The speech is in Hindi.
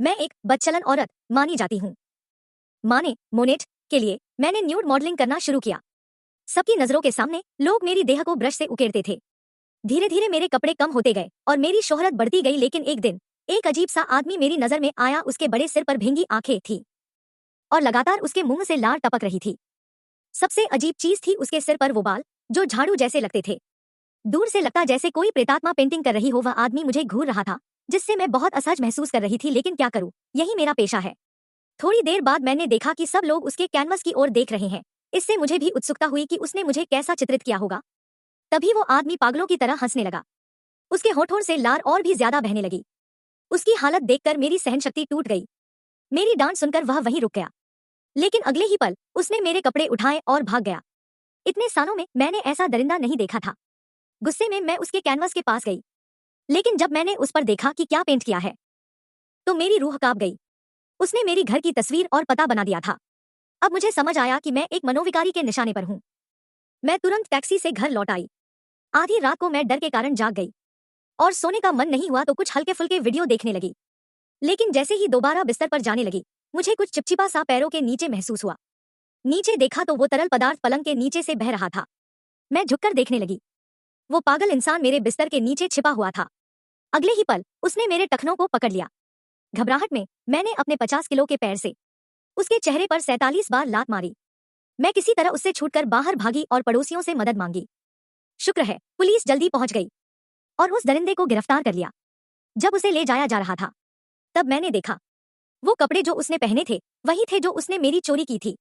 मैं एक बदचलन औरत मानी जाती हूँ। माने मोनेट के लिए मैंने न्यूड मॉडलिंग करना शुरू किया। सबकी नजरों के सामने लोग मेरी देह को ब्रश से उकेरते थे। धीरे धीरे मेरे कपड़े कम होते गए और मेरी शोहरत बढ़ती गई, लेकिन एक दिन एक अजीब सा आदमी मेरी नजर में आया। उसके बड़े सिर पर भींगी आंखें थी और लगातार उसके मुंह से लार टपक रही थी। सबसे अजीब चीज थी उसके सिर पर वो बाल जो झाड़ू जैसे लगते थे। दूर से लगता जैसे कोई प्रेतात्मा पेंटिंग कर रही हो। वह आदमी मुझे घूर रहा था, जिससे मैं बहुत असहज महसूस कर रही थी, लेकिन क्या करूं, यही मेरा पेशा है। थोड़ी देर बाद मैंने देखा कि सब लोग उसके कैनवस की ओर देख रहे हैं। इससे मुझे भी उत्सुकता हुई कि उसने मुझे कैसा चित्रित किया होगा। तभी वो आदमी पागलों की तरह हंसने लगा। उसके होठों से लार और भी ज्यादा बहने लगी। उसकी हालत देखकर मेरी सहनशक्ति टूट गई। मेरी डांट सुनकर वह वहीं रुक गया, लेकिन अगले ही पल उसने मेरे कपड़े उठाए और भाग गया। इतने सालों में मैंने ऐसा दरिंदा नहीं देखा था। गुस्से में मैं उसके कैनवस के पास गई, लेकिन जब मैंने उस पर देखा कि क्या पेंट किया है, तो मेरी रूह कांप गई। उसने मेरी घर की तस्वीर और पता बना दिया था। अब मुझे समझ आया कि मैं एक मनोविकारी के निशाने पर हूँ। मैं तुरंत टैक्सी से घर लौट आई। आधी रात को मैं डर के कारण जाग गई और सोने का मन नहीं हुआ तो कुछ हल्के फुल्के वीडियो देखने लगी। लेकिन जैसे ही दोबारा बिस्तर पर जाने लगी, मुझे कुछ चिपचिपा सा पैरों के नीचे महसूस हुआ। नीचे देखा तो वो तरल पदार्थ पलंग के नीचे से बह रहा था। मैं झुककर देखने लगी। वो पागल इंसान मेरे बिस्तर के नीचे छिपा हुआ था। अगले ही पल उसने मेरे टखनों को पकड़ लिया। घबराहट में मैंने अपने 50 किलो के पैर से उसके चेहरे पर 47 बार लात मारी। मैं किसी तरह उससे छूटकर बाहर भागी और पड़ोसियों से मदद मांगी। शुक्र है पुलिस जल्दी पहुंच गई और उस दरिंदे को गिरफ्तार कर लिया। जब उसे ले जाया जा रहा था, तब मैंने देखा वो कपड़े जो उसने पहने थे वही थे जो उसने मेरी चोरी की थी।